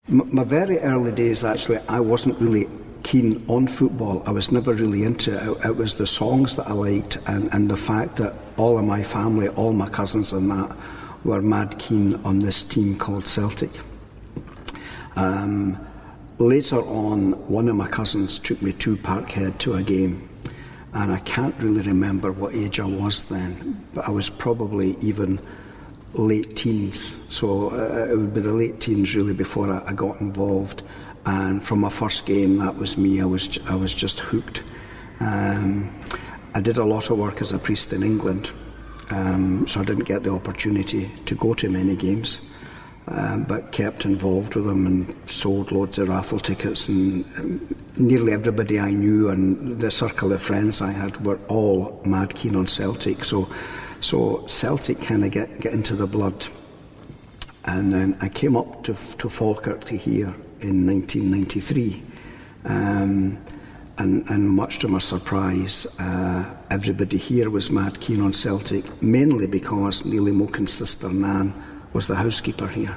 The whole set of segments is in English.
My very early days, actually, I wasn't really keen on football. I was never really into it. It was the songs that I liked and the fact that all of my family, all my cousins and that, were mad keen on this team called Celtic. Later on, one of my cousins took me to Parkhead to a game, and I can't really remember what age I was then, but I was probably even late teens, so it would be the late teens really before I got involved. And from my first game, that was me. I was just hooked. I did a lot of work as a priest in England, so I didn't get the opportunity to go to many games, but kept involved with them and sold loads of raffle tickets, and nearly everybody I knew and the circle of friends I had were all mad keen on Celtic. So Celtic kind of get into the blood. And then I came up to Falkirk to here in 1993, and much to my surprise, everybody here was mad keen on Celtic, mainly because Neely Mochan's sister Nan was the housekeeper here.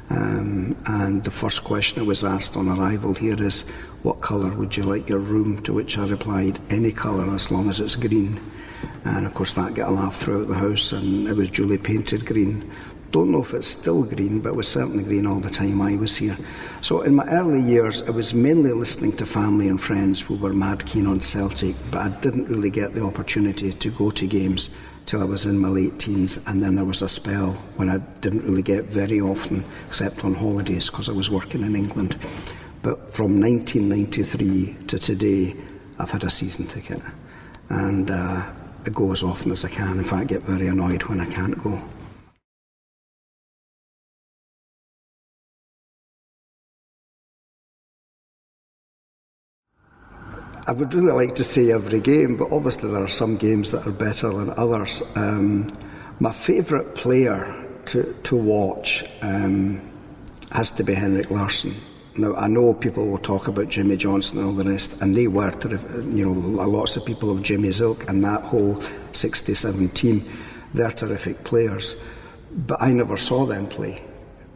And the first question I was asked on arrival here is, what colour would you like your room? To which I replied, any colour as long as it's green. And of course that got a laugh throughout the house, and it was duly painted green. Don't know if it's still green, but it was certainly green all the time I was here. So in my early years, I was mainly listening to family and friends who were mad keen on Celtic, but I didn't really get the opportunity to go to games till I was in my late teens, and then there was a spell when I didn't really get very often, except on holidays, because I was working in England. But from 1993 to today, I've had a season ticket, and I go as often as I can. In fact, I get very annoyed when I can't go. I would really like to say every game, but obviously there are some games that are better than others. My favourite player to watch has to be Henrik Larsson. Now, I know people will talk about Jimmy Johnson and all the rest, and they were terrific. You know, lots of people of Jimmy's ilk and that whole 67 team, they're terrific players. But I never saw them play.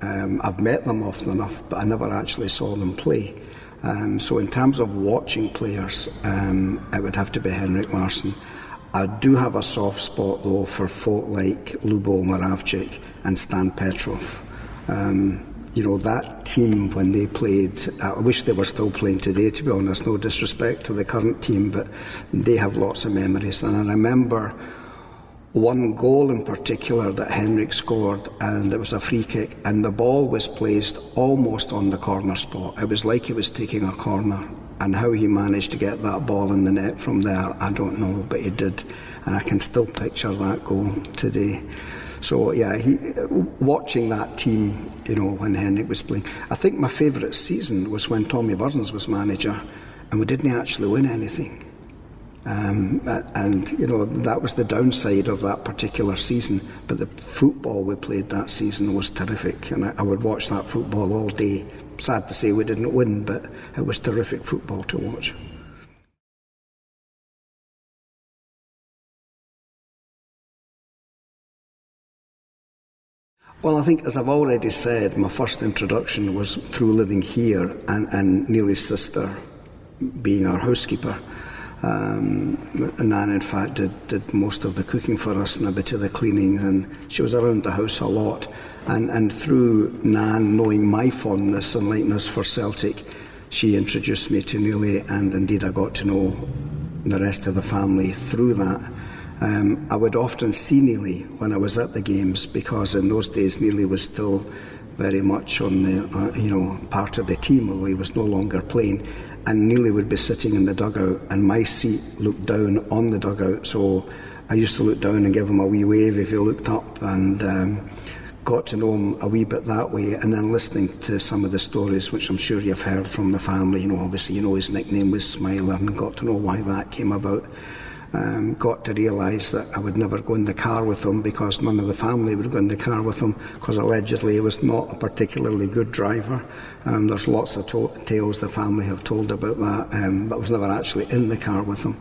I've met them often enough, but I never actually saw them play. So in terms of watching players, it would have to be Henrik Larsson. I do have a soft spot though for folk like Lubo Moravcik and Stan Petrov. You know, that team when they played, I wish they were still playing today, to be honest, no disrespect to the current team, but they have lots of memories. And I remember one goal in particular that Henrik scored, and it was a free kick, and the ball was placed almost on the corner spot. It was like he was taking a corner, and how he managed to get that ball in the net from there, I don't know, but he did, and I can still picture that goal today. So yeah, watching that team, you know, when Henrik was playing, I think my favourite season was when Tommy Burns was manager, and we didn't actually win anything. And you know, that was the downside of that particular season, but the football we played that season was terrific, and I would watch that football all day. Sad to say we didn't win, but it was terrific football to watch. Well, I think, as I've already said, my first introduction was through living here and Neely's sister being our housekeeper. Nan, in fact, did most of the cooking for us and a bit of the cleaning, and she was around the house a lot. And through Nan knowing my fondness and likeness for Celtic, she introduced me to Neely, and indeed I got to know the rest of the family through that. I would often see Neely when I was at the games, because in those days Neely was still very much on the part of the team, although he was no longer playing. And Neely would be sitting in the dugout, and my seat looked down on the dugout, so I used to look down and give him a wee wave if he looked up, and got to know him a wee bit that way. And then listening to some of the stories, which I'm sure you've heard from the family, you know, obviously you know his nickname was Smiler, and got to know why that came about. Got to realise that I would never go in the car with him, because none of the family would go in the car with him, because allegedly he was not a particularly good driver. There's lots of tales the family have told about that, but I was never actually in the car with him.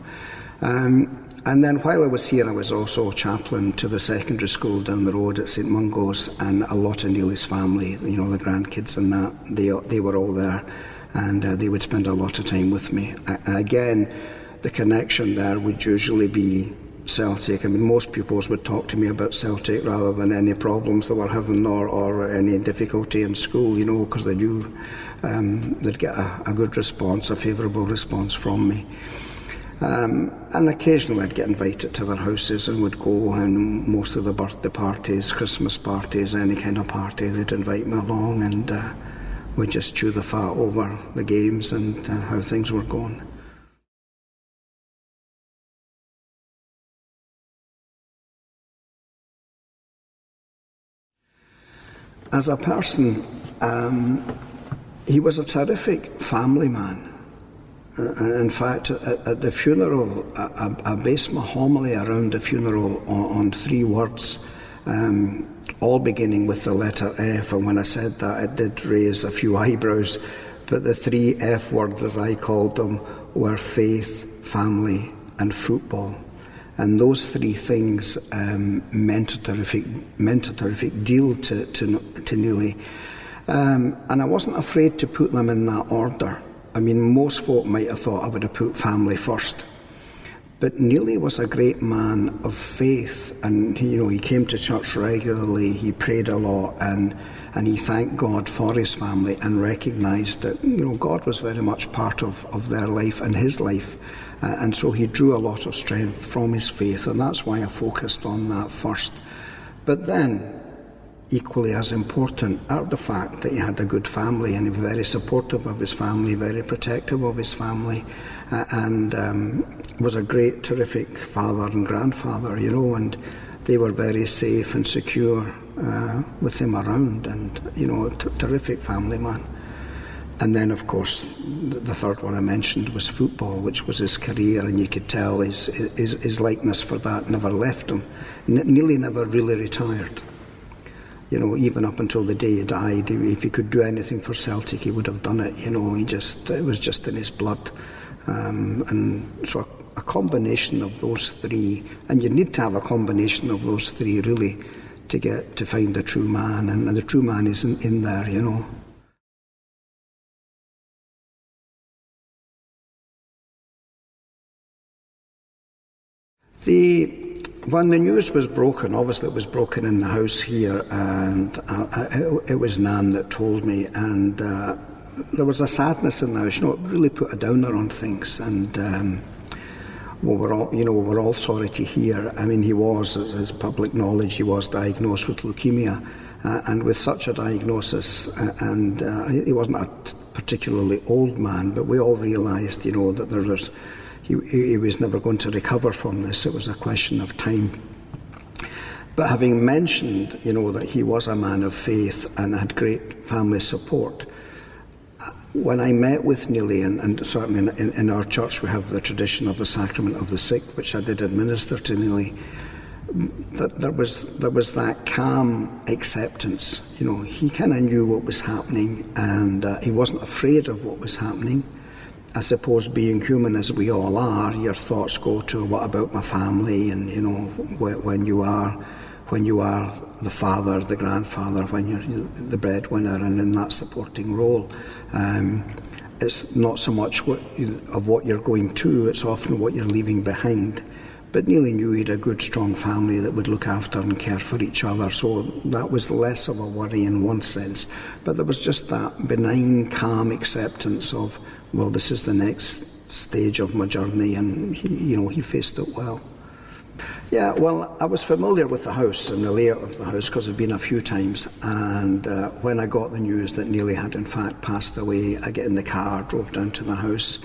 And then while I was here, I was also chaplain to the secondary school down the road at St Mungo's, and a lot of Neely's family, the grandkids and that, they were all there, and they would spend a lot of time with me. And again, the connection there would usually be Celtic. I mean, most pupils would talk to me about Celtic rather than any problems they were having or any difficulty in school, because they knew they'd get a good response, a favourable response from me. And occasionally I'd get invited to their houses and would go, and most of the birthday parties, Christmas parties, any kind of party, they'd invite me along, and we'd just chew the fat over the games and how things were going. As a person, he was a terrific family man. In fact, at the funeral, I based my homily around the funeral on 3 words, all beginning with the letter F. And when I said that, it did raise a few eyebrows. But the 3 F words, as I called them, were faith, family, and football. And those 3 things meant a terrific deal to Neely. And I wasn't afraid to put them in that order. I mean, most folk might have thought I would have put family first. But Neely was a great man of faith, and he came to church regularly, he prayed a lot, and he thanked God for his family and recognised that God was very much part of their life and his life. And so he drew a lot of strength from his faith, and that's why I focused on that first. But then, equally as important are the fact that he had a good family, and he was very supportive of his family, very protective of his family, and was a great, terrific father and grandfather, and they were very safe and secure with him around, and terrific family man. And then, of course, the third one I mentioned was football, which was his career, and you could tell his likeness for that never left him. Neely never really retired. Even up until the day he died, if he could do anything for Celtic, he would have done it. It was just in his blood. And so a combination of those 3, and you need to have a combination of those 3 really to find the true man, and the true man isn't in there, When the news was broken, obviously it was broken in the house here, and it was Nan that told me, and there was a sadness in the house. It really put a downer on things, and we're all sorry to hear. I mean, he was, as public knowledge, he was diagnosed with leukemia, and with such a diagnosis, and he wasn't a particularly old man, but we all realised, that there was. He was never going to recover from this. It was a question of time. But having mentioned, that he was a man of faith and had great family support, when I met with Neely, and certainly in our church we have the tradition of the sacrament of the sick, which I did administer to Neely, that there was that calm acceptance. He kind of knew what was happening, and he wasn't afraid of what was happening. I suppose, being human as we all are, your thoughts go to, what about my family? And when you are the father, the grandfather, when you're the breadwinner and in that supporting role, it's not so much of what you're going to, it's often what you're leaving behind. But Neely knew he had a good, strong family that would look after and care for each other, so that was less of a worry in one sense. But there was just that benign, calm acceptance of, well, this is the next stage of my journey, and he faced it well. Yeah, well, I was familiar with the house and the layout of the house because I'd been a few times, and when I got the news that Neely had in fact passed away, I get in the car, drove down to the house,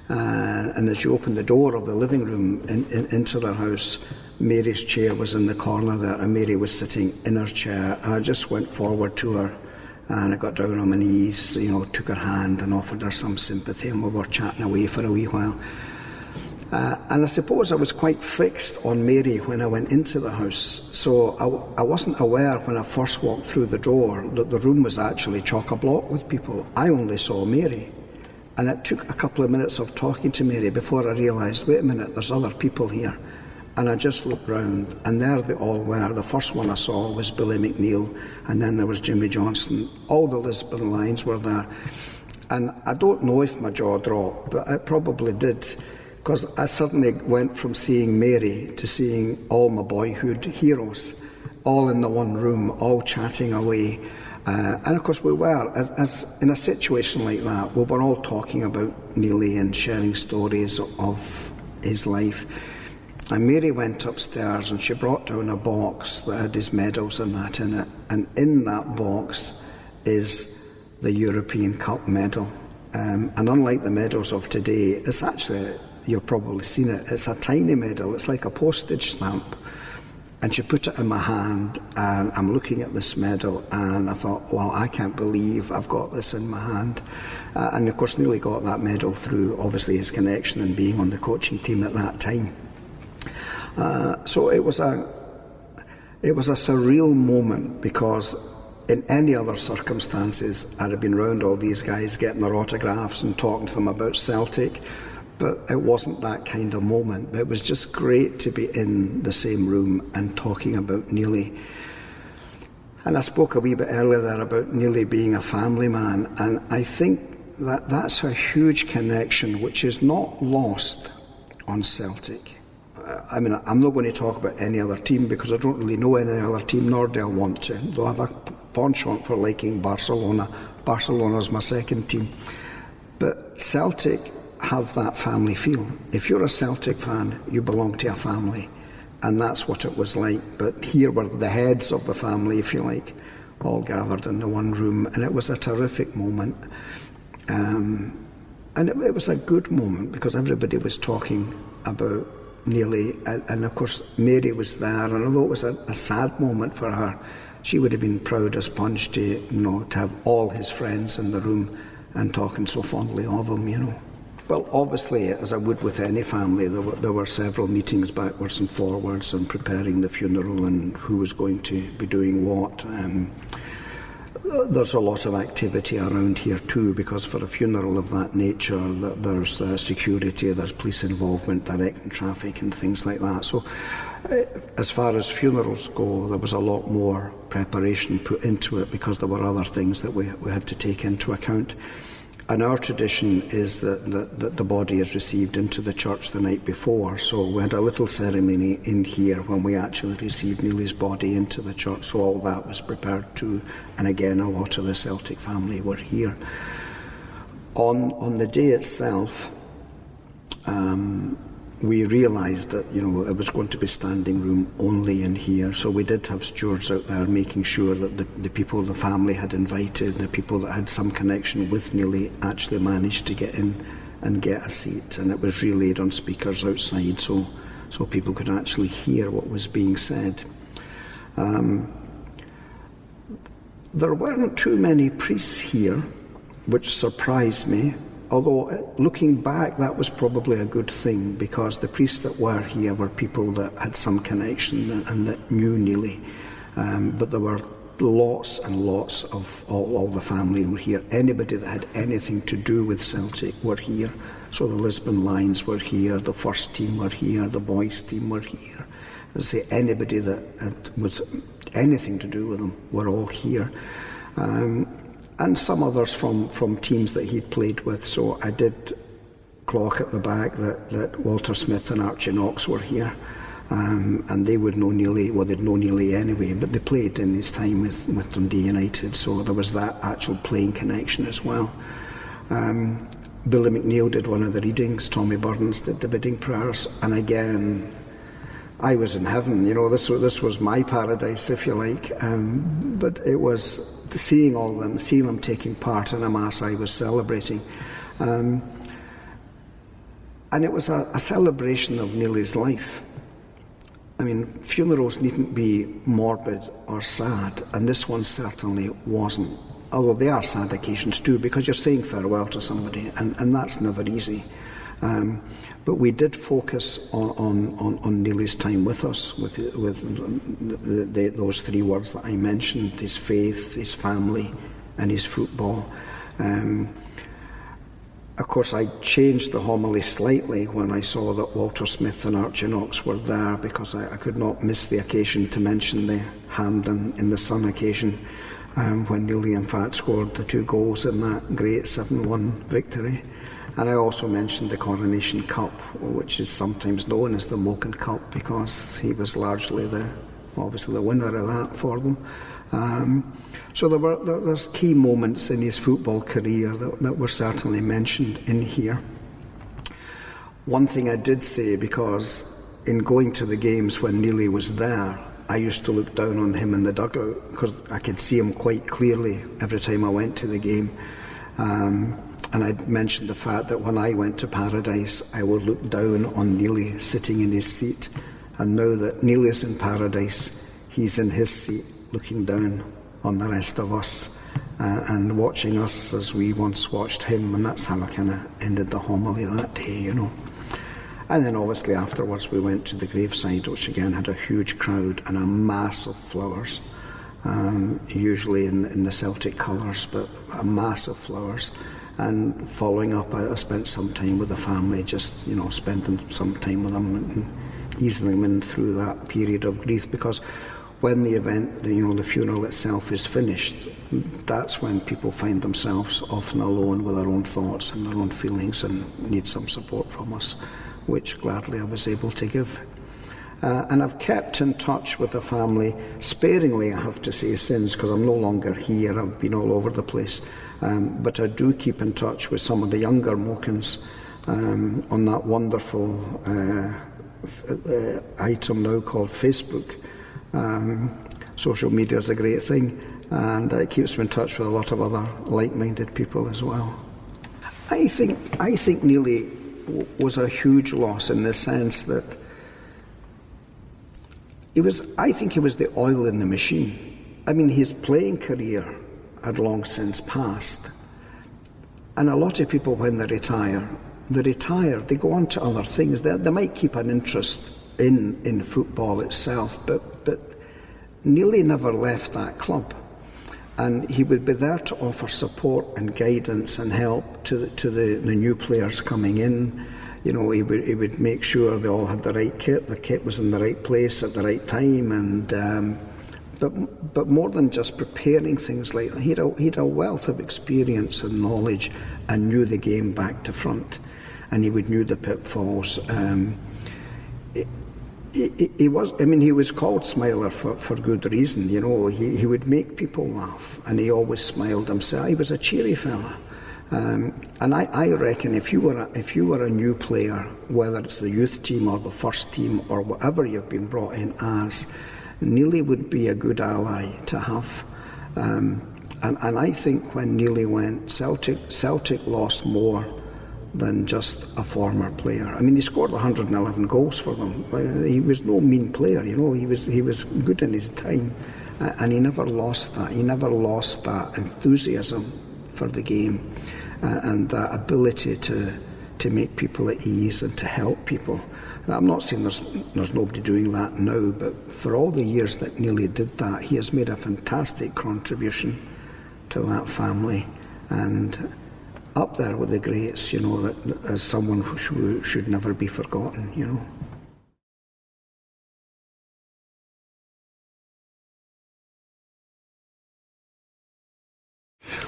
and as you open the door of the living room into their house, Mary's chair was in the corner there, and Mary was sitting in her chair, and I just went forward to her, and I got down on my knees, took her hand and offered her some sympathy, and we were chatting away for a wee while. And I suppose I was quite fixed on Mary when I went into the house, so I wasn't aware when I first walked through the door that the room was actually chock-a-block with people. I only saw Mary, and it took a couple of minutes of talking to Mary before I realised, wait a minute, there's other people here. And I just looked round, and there they all were. The first one I saw was Billy McNeill, and then there was Jimmy Johnstone. All the Lisbon Lions were there. And I don't know if my jaw dropped, but it probably did, because I suddenly went from seeing Mary to seeing all my boyhood heroes, all in the one room, all chatting away. And of course we were, as in a situation like that, we were all talking about Neely and sharing stories of his life. And Mary went upstairs and she brought down a box that had his medals and that in it. And in that box is the European Cup medal. And unlike the medals of today, it's actually, you've probably seen it, it's a tiny medal, it's like a postage stamp. And she put it in my hand, and I'm looking at this medal, and I thought, well, I can't believe I've got this in my hand. And of course, Neely got that medal through, obviously, his connection and being on the coaching team at that time. So it was a surreal moment, because in any other circumstances, I'd have been around all these guys getting their autographs and talking to them about Celtic. But it wasn't that kind of moment. But it was just great to be in the same room and talking about Neely. And I spoke a wee bit earlier there about Neely being a family man, and I think that that's a huge connection which is not lost on Celtic. I mean, I'm not going to talk about any other team because I don't really know any other team, nor do I want to. Though I have a penchant for liking Barcelona. Barcelona's my second team. But Celtic have that family feel. If you're a Celtic fan, you belong to a family, and that's what it was like. But here were the heads of the family, if you like, all gathered in the one room, and it was a terrific moment. And it was a good moment because everybody was talking about Neely, and of course Mary was there, and although it was a sad moment for her, she would have been proud as punch to have all his friends in the room and talking so fondly of him. Well, obviously, as I would with any family, there were several meetings backwards and forwards and preparing the funeral and who was going to be doing what. There's a lot of activity around here too, because for a funeral of that nature, there's security, there's police involvement, directing traffic and things like that. So as far as funerals go, there was a lot more preparation put into it because there were other things that we had to take into account. And our tradition is that the body is received into the church the night before. So we had a little ceremony in here when we actually received Neely's body into the church. So all that was prepared too. And again, a lot of the Celtic family were here. On the day itself, we realised that it was going to be standing room only in here, so we did have stewards out there making sure that the people the family had invited, the people that had some connection with Neely, actually managed to get in and get a seat, and it was relayed on speakers outside so people could actually hear what was being said. There weren't too many priests here, which surprised me. Although, looking back, that was probably a good thing because the priests that were here were people that had some connection and that knew Neely. But there were lots and lots of all the family were here. Anybody that had anything to do with Celtic were here. So the Lisbon Lions were here, the first team were here, the boys team were here. As I say, anybody that was anything to do with them were all here. And some others from teams that he'd played with. So I did clock at the back that Walter Smith and Archie Knox were here. And they would know Neely, well, they'd know Neely anyway, but they played in his time with Dundee United, so there was that actual playing connection as well. Billy McNeill did one of the readings, Tommy Burns did the bidding prayers, and again, I was in heaven, this was my paradise, if you like, but it was seeing them taking part in a mass I was celebrating. And it was a celebration of Neely's life. I mean, funerals needn't be morbid or sad, and this one certainly wasn't. Although they are sad occasions too, because you're saying farewell to somebody, and that's never easy. But we did focus on Neely's time with us, with those three words that I mentioned: his faith, his family, and his football. Of course, I changed the homily slightly when I saw that Walter Smith and Archie Knox were there, because I could not miss the occasion to mention the hand in the sun occasion, when Neely in fact scored the 2 goals in that great 7-1 victory. And I also mentioned the Coronation Cup, which is sometimes known as the Mochan Cup, because he was largely obviously the winner of that for them. So there's key moments in his football career that were certainly mentioned in here. One thing I did say, because in going to the games when Neely was there, I used to look down on him in the dugout, because I could see him quite clearly every time I went to the game. And I mentioned the fact that when I went to Paradise, I would look down on Neely sitting in his seat. And now that Neely's in Paradise, he's in his seat looking down on the rest of us and watching us as we once watched him. And that's how I kind of ended the homily that day, you know. And then obviously afterwards we went to the graveside, which again had a huge crowd and a mass of flowers, usually in the Celtic colours, but a mass of flowers. And following up, I spent some time with the family, just, you know, spending some time with them and easing them in through that period of grief, because when the event, you know, the funeral itself is finished, that's when people find themselves often alone with their own thoughts and their own feelings and need some support from us, which gladly I was able to give. And I've kept in touch with the family, sparingly I have to say, since, because I'm no longer here, I've been all over the place. But I do keep in touch with some of the younger Mochans on that wonderful item now called Facebook. Social media is a great thing, and it keeps me in touch with a lot of other like-minded people as well. I think Neely was a huge loss in the sense that I think he was the oil in the machine. I mean, his playing career had long since passed, and a lot of people, when they retire, they go on to other things. They might keep an interest in football itself, but Neely never left that club, and he would be there to offer support and guidance and help to the new players coming in. You know, he would make sure they all had the right kit, the kit was in the right place at the right time, and but more than just preparing things like that, he had a wealth of experience and knowledge and knew the game back to front, and he knew the pitfalls. He was called Smiler for good reason. You know, he would make people laugh, and he always smiled himself. He was a cheery fella. And I reckon if you were a new player, whether it's the youth team or the first team or whatever you've been brought in as, Neely would be a good ally to have. And I think when Neely went, Celtic lost more than just a former player. I mean, he scored 111 goals for them. He was no mean player, you know. He was good in his time, and he never lost that. He never lost that enthusiasm for the game and that ability to make people at ease and to help people. And I'm not saying there's nobody doing that now, but for all the years that Neely did that, he has made a fantastic contribution to that family, and up there with the greats, you know, that as someone who should never be forgotten, you know.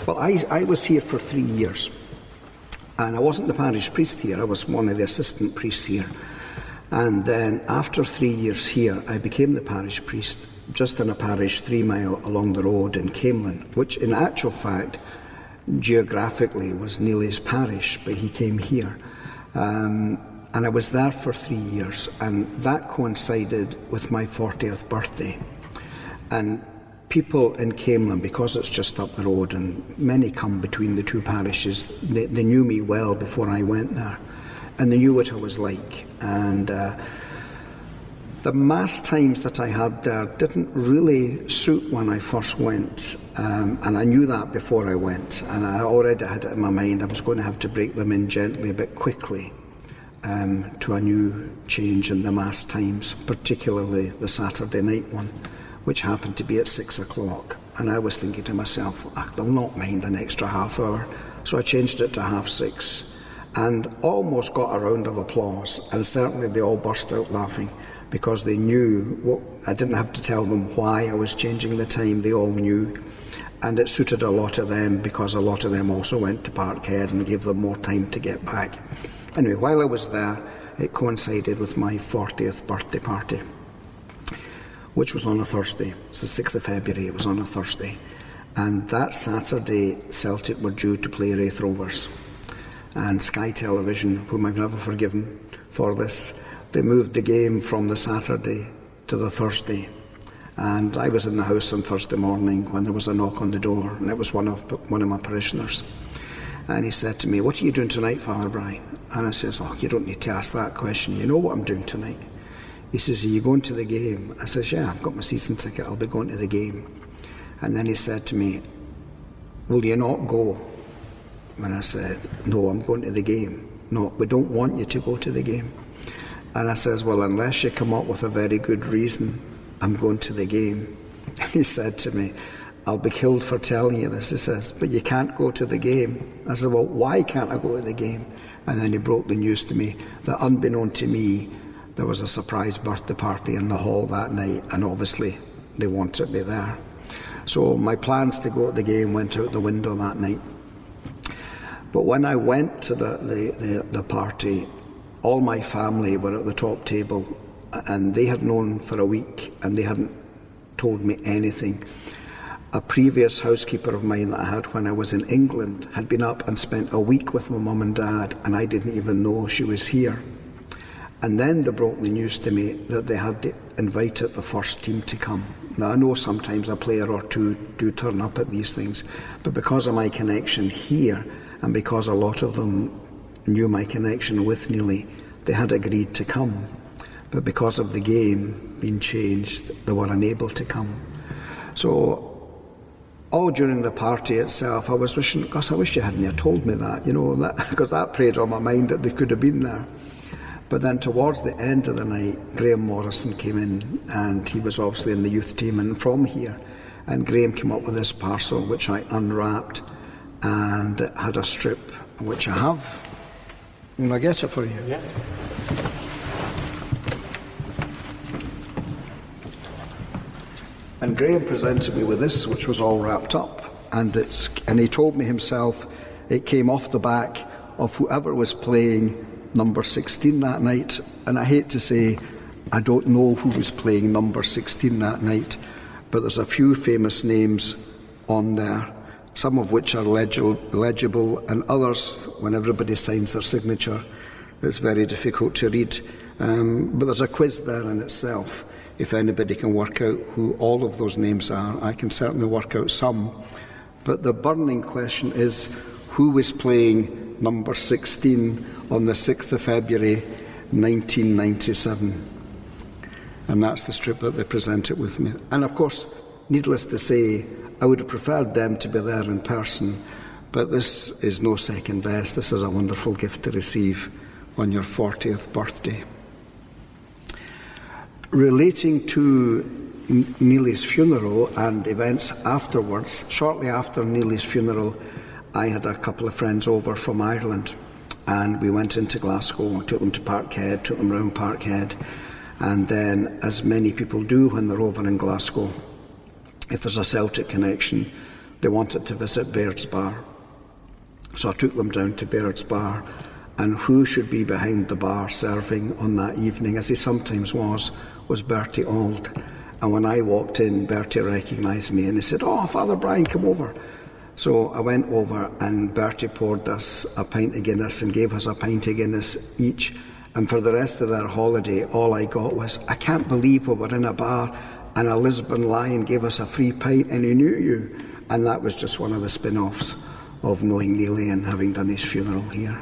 Well, I was here for 3 years, and I wasn't the parish priest here, I was one of the assistant priests here. And then after 3 years here, I became the parish priest just in a parish 3 mile along the road in Camelin, which in actual fact, geographically was Neely's parish, but he came here. And I was there for 3 years, and that coincided with my 40th birthday. And people in Camelin, because it's just up the road, and many come between the two parishes, they knew me well before I went there, and they knew what I was like. And the mass times that I had there didn't really suit when I first went, and I knew that before I went, and I already had it in my mind I was going to have to break them in gently but quickly to a new change in the mass times, particularly the Saturday night one, which happened to be at 6 o'clock. And I was thinking to myself, they'll not mind an extra half hour. So I changed it to 6:30, and almost got a round of applause, and certainly they all burst out laughing because they knew I didn't have to tell them why I was changing the time. They all knew, and it suited a lot of them because a lot of them also went to Parkhead and gave them more time to get back. Anyway, while I was there, it coincided with my 40th birthday party, which was on a Thursday. It's the 6th of February, it was on a Thursday. And that Saturday, Celtic were due to play Raith Rovers. And Sky Television, whom I've never forgiven for this, they moved the game from the Saturday to the Thursday. And I was in the house on Thursday morning when there was a knock on the door, and it was one of my parishioners. And he said to me, "What are you doing tonight, Father Brian?" And I says, "Oh, you don't need to ask that question. You know what I'm doing tonight." He says, "Are you going to the game?" I says, "Yeah, I've got my season ticket. I'll be going to the game." And then he said to me, "Will you not go?" And I said, "No, I'm going to the game." "No, we don't want you to go to the game." And I says, "Well, unless you come up with a very good reason, I'm going to the game." And he said to me, "I'll be killed for telling you this." He says, "But you can't go to the game." I said, "Well, why can't I go to the game?" And then he broke the news to me that, unbeknown to me, there was a surprise birthday party in the hall that night, and obviously they wanted me there. So my plans to go to the game went out the window that night. But when I went to the party, all my family were at the top table, and they had known for a week, and they hadn't told me anything. A previous housekeeper of mine that I had when I was in England had been up and spent a week with my mum and dad, and I didn't even know she was here. And then they broke the news to me that they had invited the first team to come. Now, I know sometimes a player or two do turn up at these things, but because of my connection here, and because a lot of them knew my connection with Neely, they had agreed to come. But because of the game being changed, they were unable to come. So all during the party itself, I was wishing, gosh, I wish you hadn't have told me that, because that preyed on my mind that they could have been there. But then towards the end of the night, Graham Morrison came in, and he was obviously in the youth team and from here. And Graham came up with this parcel, which I unwrapped, and it had a strip, which I have. Can I get it for you? Yeah. And Graham presented me with this, which was all wrapped up, and he told me himself it came off the back of whoever was playing number 16 that night. And I hate to say I don't know who was playing number 16 that night, but there's a few famous names on there, some of which are legible, and others, when everybody signs their signature, it's very difficult to read. But there's a quiz there in itself. If anybody can work out who all of those names are, I can certainly work out some. But the burning question is, who was playing number 16 on the 6th of February 1997? And that's the strip that they presented with me. And of course, needless to say, I would have preferred them to be there in person, but this is no second best. This is a wonderful gift to receive on your 40th birthday. Relating to Neely's funeral and events afterwards, shortly after Neely's funeral, I had a couple of friends over from Ireland, and we went into Glasgow, took them to Parkhead, took them round Parkhead, and then, as many people do when they're over in Glasgow, if there's a Celtic connection, they wanted to visit Baird's Bar. So I took them down to Baird's Bar, and who should be behind the bar serving on that evening, as he sometimes was Bertie Auld. And when I walked in, Bertie recognised me and he said, "Oh, Father Brian, come over." So I went over, and Bertie poured us a pint of Guinness and gave us a pint of Guinness each. And for the rest of their holiday, all I got was, "I can't believe we were in a bar and a Lisbon lion gave us a free pint and he knew you." And that was just one of the spin-offs of knowing Neely and having done his funeral here.